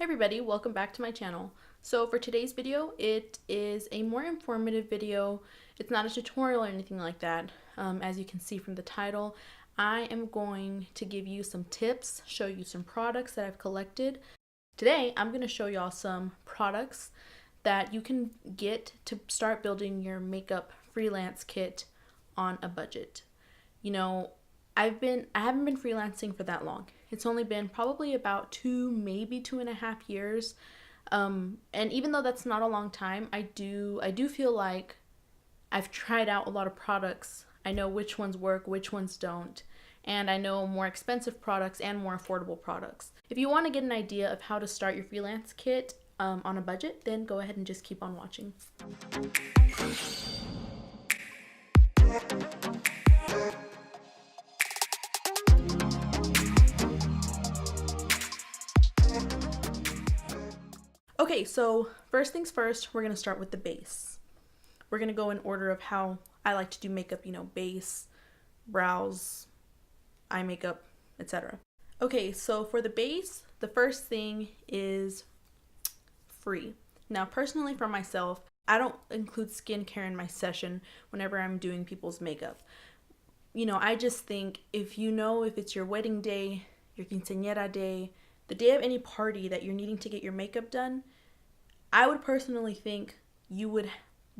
Everybody, welcome back to my channel. So for today's video, it is a more informative video. It's not a tutorial or anything like that. As you can see from the title, I am going to give you some tips, show you some products that I've collected. Today, I'm going to show y'all some products that you can get to start building your makeup freelance kit on a budget. You know, I haven't been freelancing for that long. It's only been probably about maybe 2.5 years. And even though that's not a long time, I do feel like I've tried out a lot of products. I know which ones work, which ones don't. And I know more expensive products and more affordable products. If you want to get an idea of how to start your freelance kit on a budget, then go ahead and just keep on watching. Okay, so first things first, we're going to start with the base. We're going to go in order of how I like to do makeup, base, brows, eye makeup, etc. Okay, so for the base, the first thing is free. Now, personally for myself, I don't include skincare in my session whenever I'm doing people's makeup. I just think if it's your wedding day, your quinceañera day, the day of any party that you're needing to get your makeup done, I would personally think you would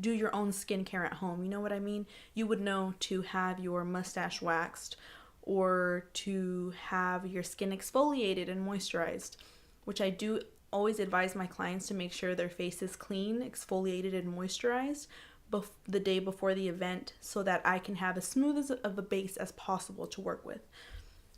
do your own skincare at home. You know what I mean? You would know to have your mustache waxed or to have your skin exfoliated and moisturized, which I do always advise my clients to make sure their face is clean, exfoliated, and moisturized the day before the event so that I can have as smooth of a base as possible to work with.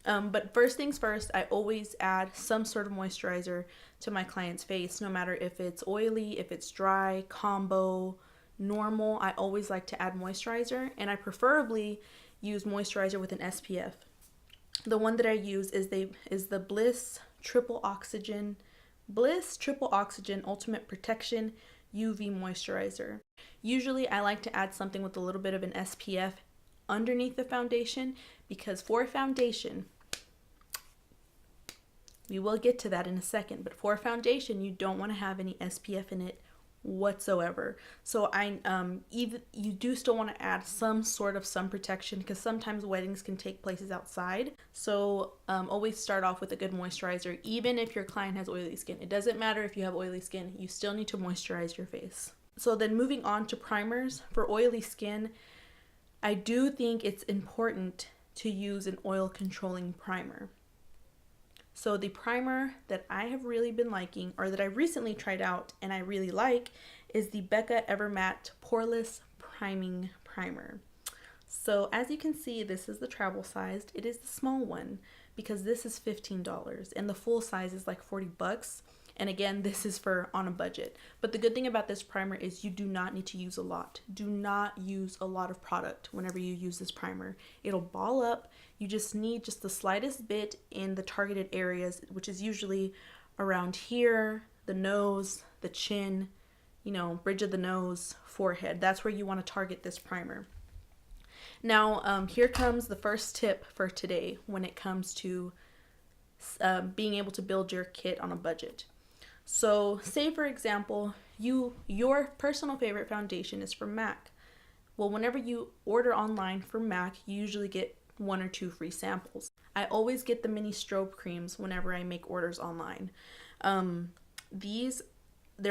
But first things first, I always add some sort of moisturizer to my client's face, no matter if it's oily, if it's dry, combo, normal. I always like to add moisturizer, and I preferably use moisturizer with an SPF. The one that I use is the Bliss Triple Oxygen Ultimate Protection UV Moisturizer. Usually I like to add something with a little bit of an SPF underneath the foundation, because for foundation, we will get to that in a second, but for foundation, you don't want to have any SPF in it whatsoever. So you do still want to add some sort of sun protection, because sometimes weddings can take places outside. So always start off with a good moisturizer, even if your client has oily skin. It doesn't matter if you have oily skin, you still need to moisturize your face. So then moving on to primers. For oily skin, I do think it's important to use an oil controlling primer. So the primer that I have really been liking, or that I recently tried out and I really like, is the Becca Evermatte Poreless Priming Primer. So as you can see, this is the travel sized. It is the small one because this is $15 and the full size is like $40. And again, this is for on a budget. But the good thing about this primer is you do not need to use a lot. Do not use a lot of product whenever you use this primer. It'll ball up. You just need just the slightest bit in the targeted areas, which is usually around here, the nose, the chin, bridge of the nose, forehead. That's where you want to target this primer. Now, here comes the first tip for today when it comes to being able to build your kit on a budget. So say for example, your personal favorite foundation is from MAC. Well, whenever you order online from MAC, you usually get 1 or 2 free samples. I always get the mini strobe creams whenever I make orders online. They're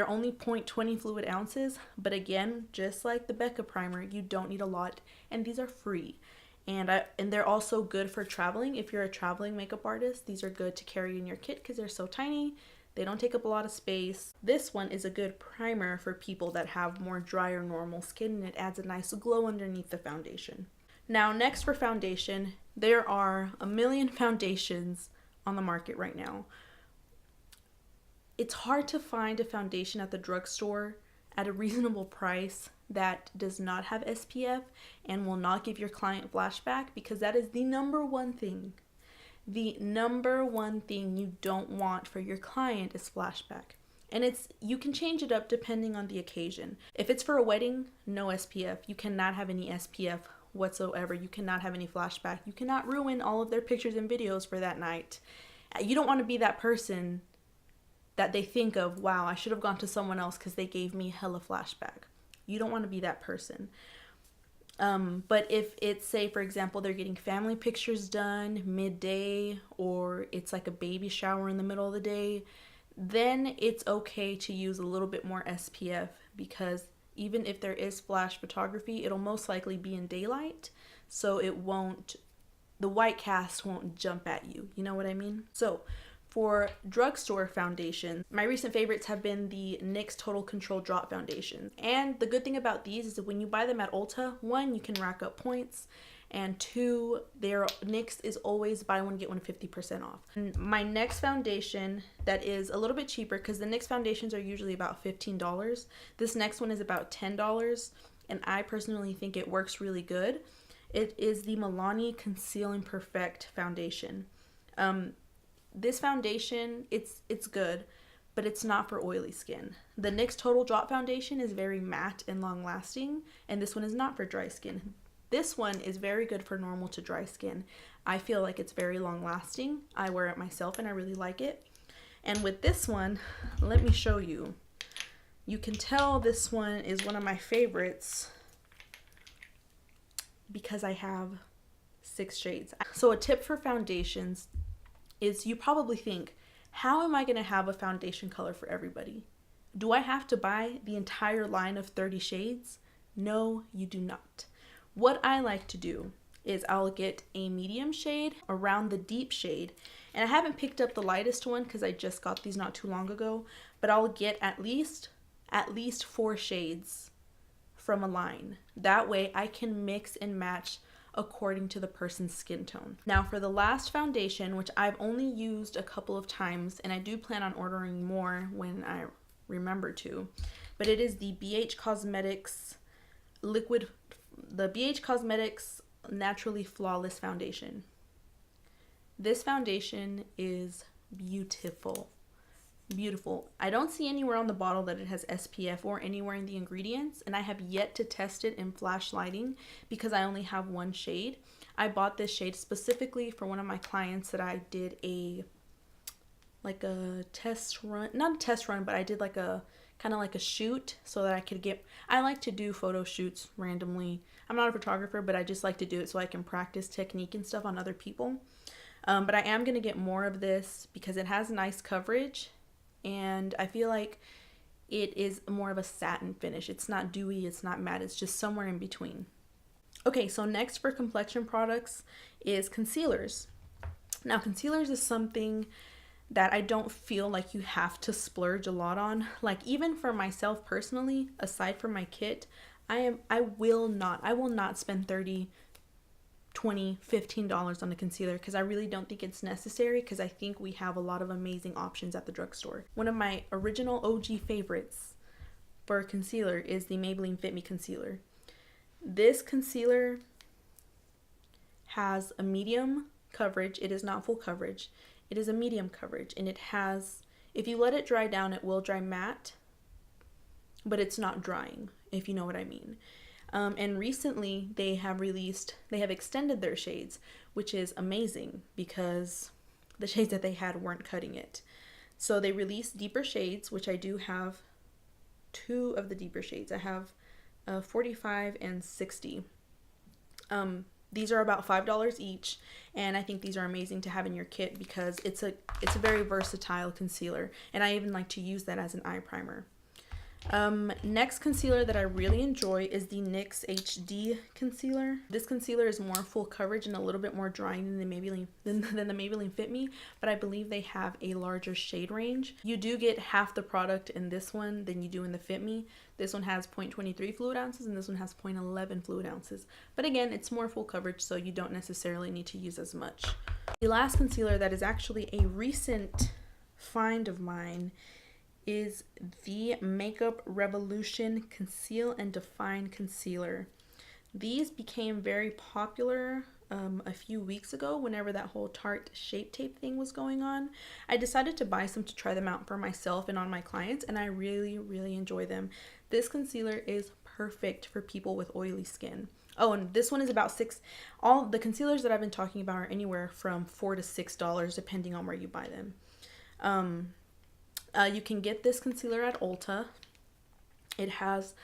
only 0.20 fluid ounces, but again, just like the Becca primer, you don't need a lot, and these are free. And they're also good for traveling. If you're a traveling makeup artist, these are good to carry in your kit because they're so tiny. They don't take up a lot of space. This one is a good primer for people that have more dry or normal skin, and it adds a nice glow underneath the foundation. Now, next for foundation, there are a million foundations on the market right now. It's hard to find a foundation at the drugstore at a reasonable price that does not have SPF and will not give your client flashback, because that is the number one thing. The number one thing you don't want for your client is flashback. And you can change it up depending on the occasion. If it's for a wedding, no SPF. You cannot have any SPF whatsoever. You cannot have any flashback. You cannot ruin all of their pictures and videos for that night. You don't want to be that person that they think of, wow, I should have gone to someone else because they gave me hella flashback. You don't want to be that person. But if it's, say, for example, they're getting family pictures done midday, or it's like a baby shower in the middle of the day, then it's okay to use a little bit more SPF, because even if there is flash photography, it'll most likely be in daylight, so the white cast won't jump at you. You know what I mean? So for drugstore foundation, my recent favorites have been the NYX Total Control Drop Foundation. And the good thing about these is that when you buy them at Ulta, one, you can rack up points, and two, their NYX is always buy one, get one 50% off. And my next foundation that is a little bit cheaper, because the NYX foundations are usually about $15. This next one is about $10, and I personally think it works really good. It is the Milani Conceal and Perfect Foundation. This foundation, it's good, but it's not for oily skin. The NYX Total Drop Foundation is very matte and long lasting, and this one is not for dry skin. This one is very good for normal to dry skin. I feel like it's very long lasting. I wear it myself and I really like it. And with this one, let me show you. You can tell this one is one of my favorites because I have 6 shades. So a tip for foundations is, you probably think, how am I going to have a foundation color for everybody? Do I have to buy the entire line of 30 shades? No, you do not. What I like to do is I'll get a medium shade around the deep shade, and I haven't picked up the lightest one because I just got these not too long ago, but I'll get at least 4 shades from a line. That way I can mix and match according to the person's skin tone. Now for the last foundation, which I've only used a couple of times, and I do plan on ordering more when I remember to, but it is the BH Cosmetics Naturally Flawless Foundation. This foundation is beautiful. Beautiful. I don't see anywhere on the bottle that it has SPF or anywhere in the ingredients, and I have yet to test it in flash lighting because I only have 1 shade. I bought this shade specifically for one of my clients that I did a test run, not a test run, but I did like a kind of like a shoot so that I like to do photo shoots randomly. I'm not a photographer, but I just like to do it so I can practice technique and stuff on other people. But I am going to get more of this because it has nice coverage, and I feel like it is more of a satin finish. It's not dewy, it's not matte, it's just somewhere in between. Okay, so next for complexion products is concealers. Now concealers is something that I don't feel like you have to splurge a lot on. Like, even for myself personally, aside from my kit, I will not spend $30, $20, $15 on a concealer because I really don't think it's necessary, because I think we have a lot of amazing options at the drugstore. One of my original OG favorites for concealer is the Maybelline Fit Me concealer. This concealer has a medium coverage. It is not full coverage. It is a medium coverage, and it has, if you let it dry down, it will dry matte, but it's not drying, if you know what I mean. And recently they have extended their shades, which is amazing because the shades that they had weren't cutting it. So they released deeper shades, which I do have 2 of the deeper shades. I have 45 and 60. These are about $5 each, and I think these are amazing to have in your kit because it's a very versatile concealer, and I even like to use that as an eye primer. Next concealer that I really enjoy is the NYX HD concealer. This concealer is more full coverage and a little bit more drying than the Maybelline Fit Me, but I believe they have a larger shade range. You do get half the product in this one than you do in the Fit Me. This one has 0.23 fluid ounces and this one has 0.11 fluid ounces. But again, it's more full coverage, so you don't necessarily need to use as much. The last concealer that is actually a recent find of mine is the Makeup Revolution Conceal and Define Concealer. These became very popular a few weeks ago whenever that whole Tarte Shape Tape thing was going on. I decided to buy some to try them out for myself and on my clients, and I really, really enjoy them. This concealer is perfect for people with oily skin. Oh, and this one is about all the concealers that I've been talking about are anywhere from $4 to $6 depending on where you buy them. You can get this concealer at Ulta. It has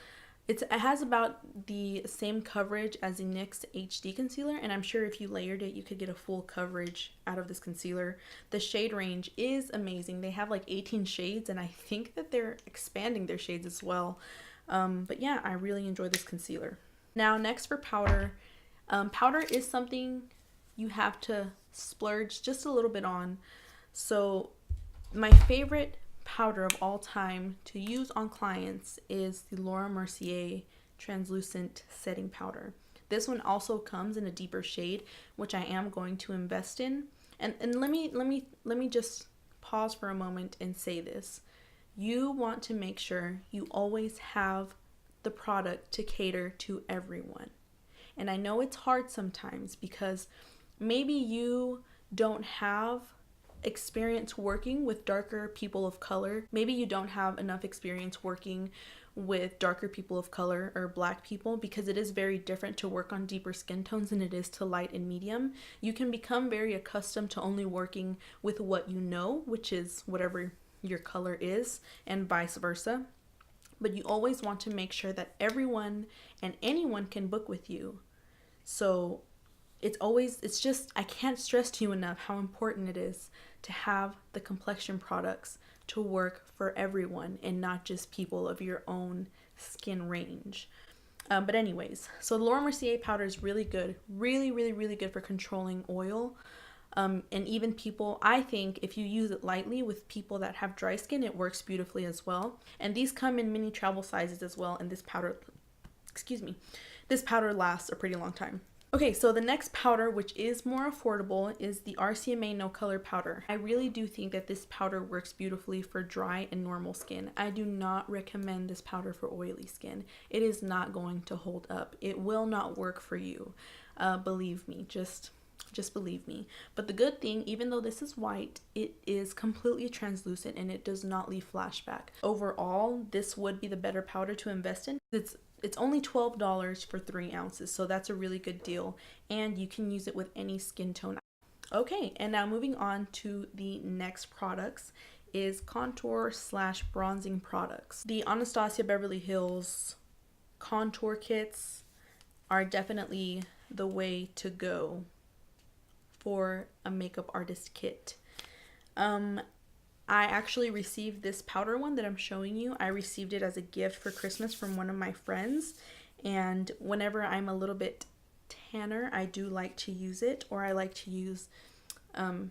about the same coverage as the NYX HD concealer, and I'm sure if you layered it, you could get a full coverage out of this concealer. The shade range is amazing. They have like 18 shades, and I think that they're expanding their shades as well. But yeah, I really enjoy this concealer. Now, next for powder. Powder is something you have to splurge just a little bit on. So my favorite powder of all time to use on clients is the Laura Mercier translucent setting powder. This one also comes in a deeper shade, which I am going to invest in. And let me just pause for a moment and say this. You want to make sure you always have the product to cater to everyone. And I know it's hard sometimes because maybe you don't have experience working with darker people of color. Maybe you don't have enough experience working with darker people of color or black people, because it is very different to work on deeper skin tones than it is to light and medium. You can become very accustomed to only working with what you know, which is whatever your color is, and vice versa. But you always want to make sure that everyone and anyone can book with you. So I can't stress to you enough how important it is to have the complexion products to work for everyone and not just people of your own skin range. But anyways, so the Laura Mercier powder is really good, really good for controlling oil. And even people, I think if you use it lightly with people that have dry skin, it works beautifully as well. And these come in mini travel sizes as well. And this powder lasts a pretty long time. Okay, so the next powder, which is more affordable, is the RCMA No Color Powder. I really do think that this powder works beautifully for dry and normal skin. I do not recommend this powder for oily skin. It is not going to hold up. It will not work for you. Believe me, just believe me. But the good thing, even though this is white, it is completely translucent and it does not leave flashback. Overall, this would be the better powder to invest in. It's only $12 for 3 ounces, so that's a really good deal, and you can use it with any skin tone. Okay, and now moving on to the next products is contour/bronzing products. The Anastasia Beverly Hills contour kits are definitely the way to go for a makeup artist kit. I actually received this powder one that I'm showing you. I received it as a gift for Christmas from one of my friends, and whenever I'm a little bit tanner, I do like to use it, or I like to use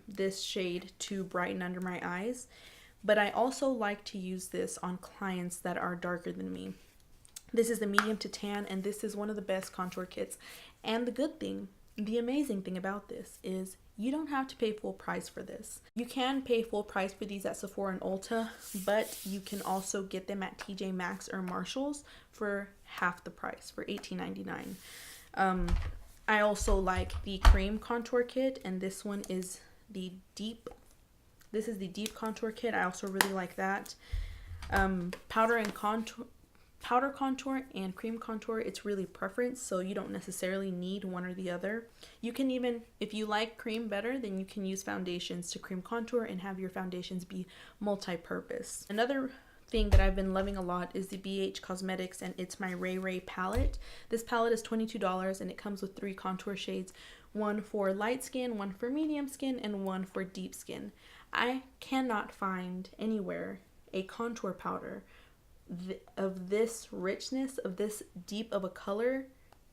this shade to brighten under my eyes. But I also like to use this on clients that are darker than me. This is the medium to tan, and this is one of the best contour kits. And the amazing thing about this is you don't have to pay full price for this. You can pay full price for these at Sephora and Ulta, but you can also get them at TJ Maxx or Marshall's for half the price, for $18.99. I also like the cream contour kit, and this one is the deep. This is the deep contour kit. I also really like that. Powder contour and cream contour, it's really preference, so you don't necessarily need one or the other. You can even, if you like cream better, then you can use foundations to cream contour and have your foundations be multi-purpose. Another thing that I've been loving a lot is the BH Cosmetics, and it's my Ray Ray palette. This palette is $22 and it comes with 3 contour shades, one for light skin, one for medium skin, and one for deep skin. I cannot find anywhere a contour powder of this richness, of this deep of a color,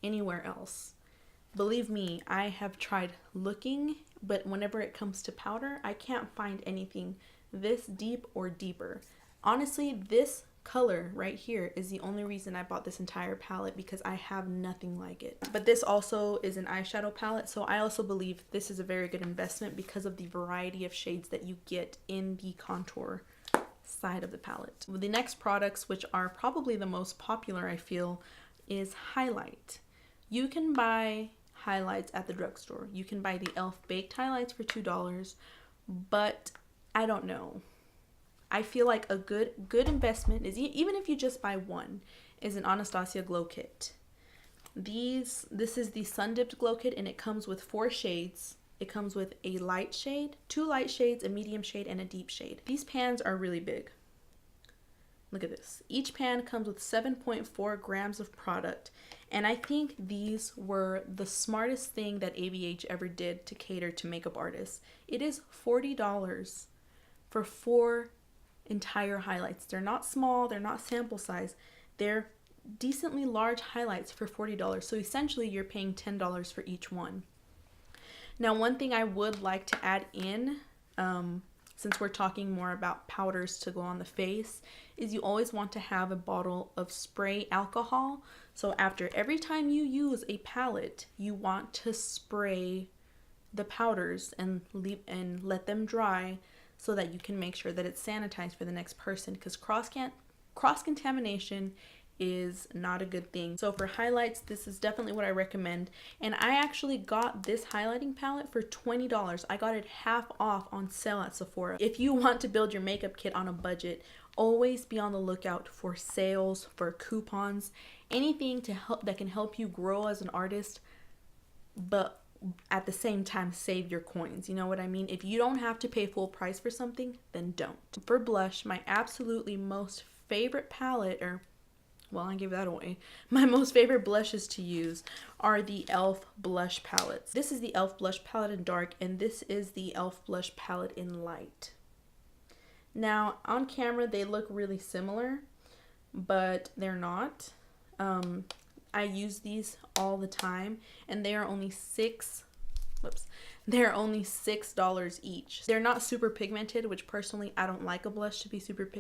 anywhere else. Believe me, I have tried looking, but whenever it comes to powder, I can't find anything this deep or deeper. Honestly, this color right here is the only reason I bought this entire palette, because I have nothing like it. But this also is an eyeshadow palette, so I also believe this is a very good investment because of the variety of shades that you get in the contour side of the palette. The next products, which are probably the most popular, I feel, is highlight. You can buy highlights at the drugstore. You can buy the e.l.f. baked highlights for $2, but I don't know. I feel like a good investment is, even if you just buy one, is an Anastasia Glow Kit. This is the Sun Dipped Glow Kit, and it comes with 4 shades. It comes with a light shade, 2 light shades, a medium shade, and a deep shade. These pans are really big. Look at this. Each pan comes with 7.4 grams of product. And I think these were the smartest thing that ABH ever did to cater to makeup artists. It is $40 for 4 entire highlights. They're not small, they're not sample size. They're decently large highlights for $40. So essentially you're paying $10 for each one. Now, one thing I would like to add in, since we're talking more about powders to go on the face, is you always want to have a bottle of spray alcohol. So after every time you use a palette, you want to spray the powders and let them dry so that you can make sure that it's sanitized for the next person, because cross-contamination is not a good thing. So for highlights, this is definitely what I recommend. And I actually got this highlighting palette for $20. I got it half off on sale at Sephora. If you want to build your makeup kit on a budget, always be on the lookout for sales, for coupons, anything to help that can help you grow as an artist, but at the same time save your coins. You know what I mean? If you don't have to pay full price for something, then don't. For blush, my absolutely most favorite palette, well, I gave that away. My most favorite blushes to use are the e.l.f. blush palettes. This is the e.l.f. blush palette in dark, and this is the e.l.f. blush palette in light. Now, on camera, they look really similar, but they're not. I use these all the time, and they are only they're only $6 each. They're not super pigmented, which personally, I don't like a blush to be super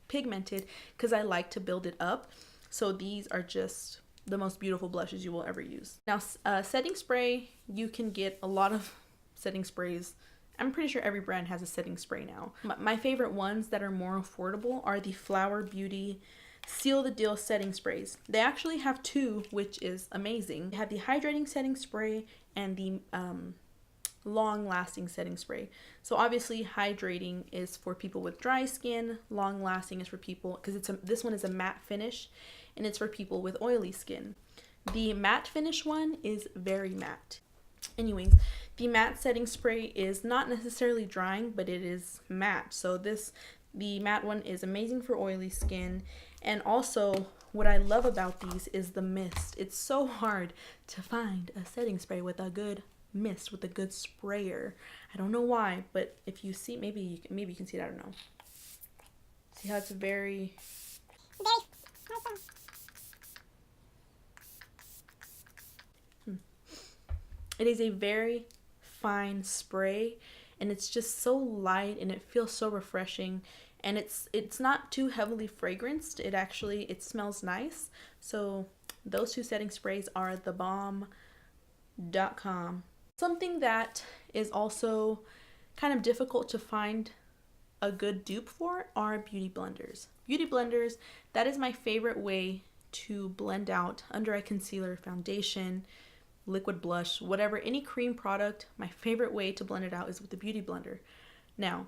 pigmented because I like to build it up. So these are just the most beautiful blushes you will ever use. Now, setting spray, you can get a lot of setting sprays. I'm pretty sure every brand has a setting spray now. My favorite ones that are more affordable are the Flower Beauty Seal the Deal setting sprays. They actually have 2, which is amazing. They have the hydrating setting spray and the long-lasting setting spray. So obviously hydrating is for people with dry skin, long-lasting is for people, because this one is a matte finish, and it's for people with oily skin. The matte finish one is very matte. Anyways, the matte setting spray is not necessarily drying, but it is matte. So the matte one is amazing for oily skin. And also, what I love about these is the mist. It's so hard to find a setting spray with a good mist, with a good sprayer. I don't know why, but if you see, maybe you can see it, I don't know. See how it's very It is a very fine spray, and it's just so light, and it feels so refreshing, and it's not too heavily fragranced. It smells nice. So those 2 setting sprays are thebomb.com. Something that is also kind of difficult to find a good dupe for are beauty blenders. Beauty blenders, that is my favorite way to blend out under eye concealer, foundation, liquid blush, whatever, any cream product. My favorite way to blend it out is with the beauty blender. Now,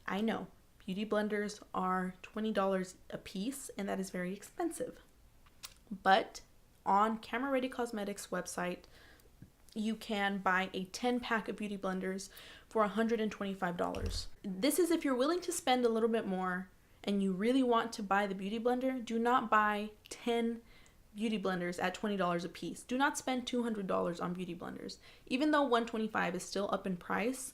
I know beauty blenders are $20 a piece, and that is very expensive. But on Camera Ready Cosmetics website, you can buy a 10-pack of beauty blenders for $125. This is if you're willing to spend a little bit more and you really want to buy the beauty blender. Do not buy 10 beauty blenders at $20 a piece. Do not spend $200 on beauty blenders. Even though $125 is still up in price,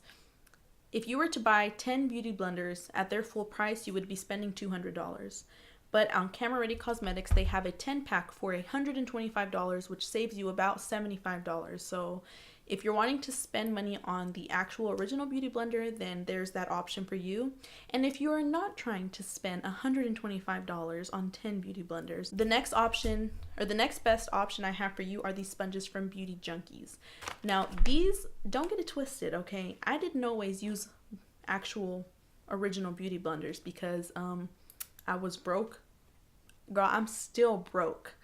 if you were to buy 10 beauty blenders at their full price, you would be spending $200. But on Camera Ready Cosmetics, they have a 10-pack for $125, which saves you about $75. So if you're wanting to spend money on the actual original beauty blender, then there's that option for you. And if you are not trying to spend $125 on 10 beauty blenders, the next option, or the next best option I have for you, are these sponges from Beauty Junkies. Now, these, don't get it twisted, okay? I didn't always use actual original beauty blenders because I was broke. Girl, I'm still broke,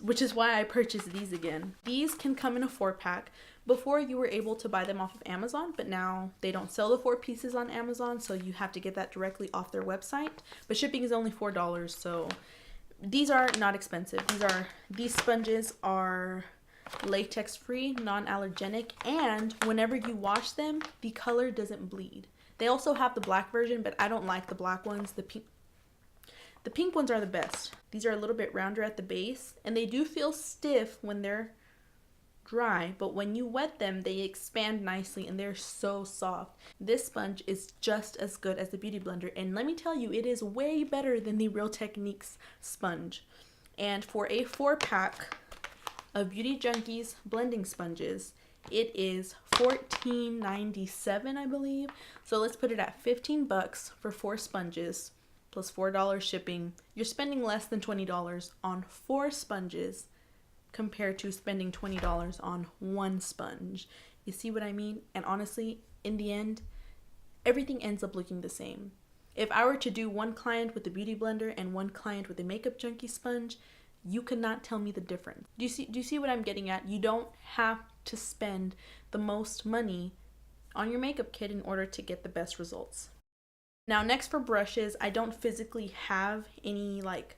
which is why I purchased these again. These can come in a 4-pack. Before, you were able to buy them off of Amazon, but now they don't sell the 4 pieces on Amazon, so you have to get that directly off their website. But shipping is only $4, so these are not expensive. These sponges are latex free, non-allergenic, and whenever you wash them, the color doesn't bleed. They also have the black version, but I don't like the black ones. The pink ones are the best. These are a little bit rounder at the base, and they do feel stiff when they're dry, but when you wet them, they expand nicely and they're so soft. This sponge is just as good as the Beauty Blender, and let me tell you, it is way better than the Real Techniques sponge. And for a 4-pack of Beauty Junkies blending sponges, it is $14.97, I believe. So let's put it at 15 bucks for 4 sponges plus $4 shipping. You're spending less than $20 on 4 sponges compared to spending $20 on 1 sponge. You see what I mean? And honestly, in the end, everything ends up looking the same. If I were to do one client with the Beauty Blender and one client with the Makeup Junkie sponge, you cannot tell me the difference. Do you see what I'm getting at? You don't have to spend the most money on your makeup kit in order to get the best results. Now, next for brushes, I don't physically have any like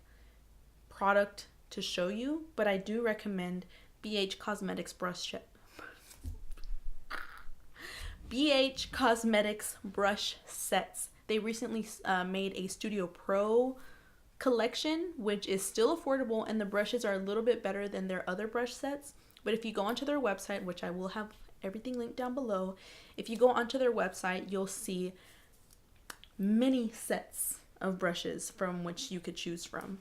product to show you, but I do recommend BH Cosmetics BH Cosmetics brush sets. They recently made a Studio Pro collection, which is still affordable, and the brushes are a little bit better than their other brush sets. But if you go onto their website, which I will have everything linked down below, if you go onto their website, you'll see many sets of brushes from which you could choose from.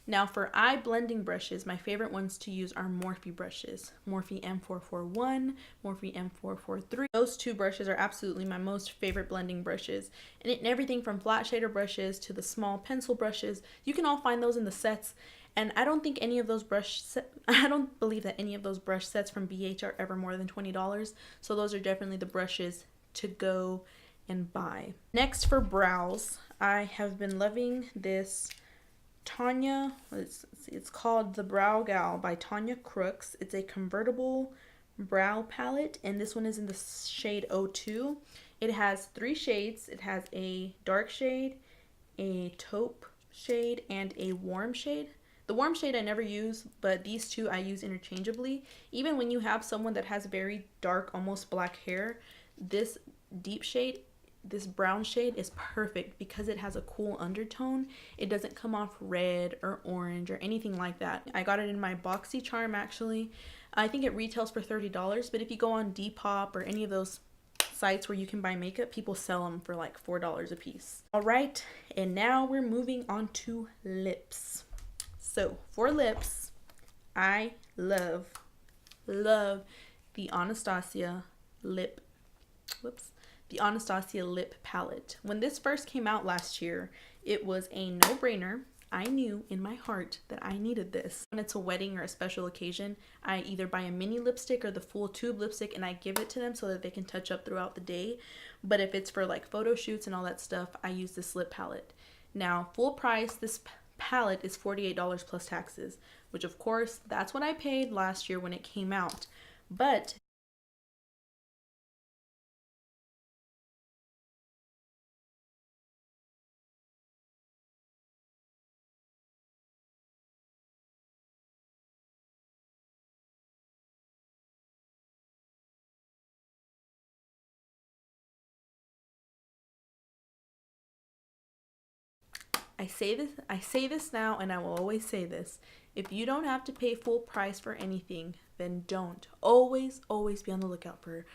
Now for eye blending brushes, my favorite ones to use are Morphe brushes. Morphe M441, Morphe M443. Those 2 brushes are absolutely my most favorite blending brushes. And everything from flat shader brushes to the small pencil brushes, you can all find those in the sets. And I don't think any of those I don't believe that any of those brush sets from BH are ever more than $20. So those are definitely the brushes to go and buy. Next for brows, I have been loving this Tanya, it's called the Brow Gal by Tanya Crooks. It's a convertible brow palette, and this one is in the shade 02. It has 3 shades. It has a dark shade, a taupe shade, and a warm shade. The warm shade I never use, but these 2 I use interchangeably. Even when you have someone that has very dark, almost black hair, this deep shade, this brown shade is perfect because it has a cool undertone. It doesn't come off red or orange or anything like that. I got it in my BoxyCharm actually. I think it retails for $30, but if you go on Depop or any of those sites where you can buy makeup, people sell them for like $4 a piece. All right, and now we're moving on to lips. So for lips, I love the Anastasia lip palette. When this first came out last year, it was a no-brainer. I knew in my heart that I needed this. When it's a wedding or a special occasion, I either buy a mini lipstick or the full tube lipstick and I give it to them so that they can touch up throughout the day. But if it's for like photo shoots and all that stuff, I use this lip palette. Now, full price, this palette is $48 plus taxes, which of course, that's what I paid last year when it came out. But I say this now, and I will always say this. If you don't have to pay full price for anything, then don't. Always be on the lookout for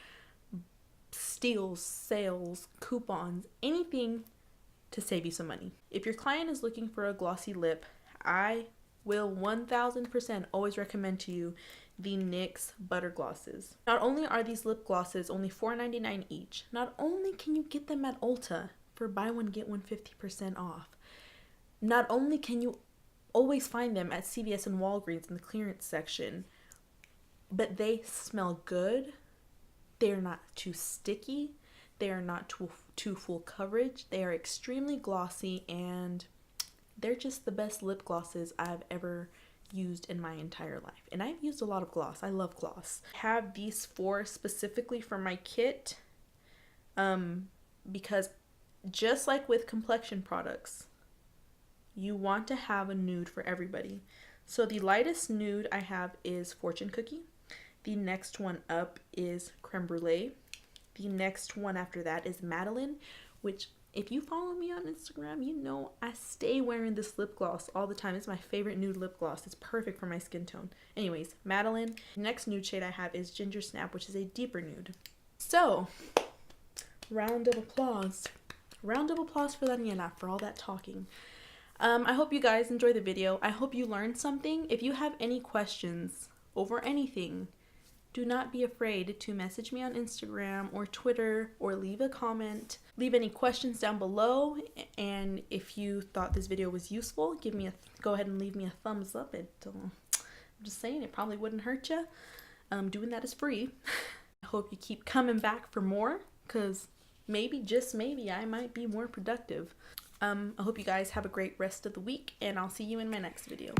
steals, sales, coupons, anything to save you some money. If your client is looking for a glossy lip, I will 1000% always recommend to you the NYX Butter Glosses. Not only are these lip glosses only $4.99 each, not only can you get them at Ulta for buy one get one 50% off, not only can you always find them at CVS and Walgreens in the clearance section, but they smell good. They're not too sticky. They are not too full coverage. They are extremely glossy, and they're just the best lip glosses I've ever used in my entire life. And I've used a lot of gloss. I love gloss. I have these 4 specifically for my kit because just like with complexion products, you want to have a nude for everybody. So the lightest nude I have is Fortune Cookie. The next one up is Creme Brulee. The next one after that is Madeline, which If you follow me on Instagram, you know I stay wearing this lip gloss all the time. It's my favorite nude lip gloss. It's perfect for my skin tone. Anyways, Madeline. Next nude shade I have is Ginger Snap, which is a deeper nude. So, round of applause. Round of applause for Daniela for all that talking. I hope you guys enjoy the video. I hope you learned something. If you have any questions over anything, do not be afraid to message me on Instagram or Twitter or leave a comment. Leave any questions down below, and if you thought this video was useful, go ahead and leave me a thumbs up. I'm just saying, it probably wouldn't hurt you. Doing that is free. I hope you keep coming back for more, because maybe, just maybe, I might be more productive. I hope you guys have a great rest of the week, and I'll see you in my next video.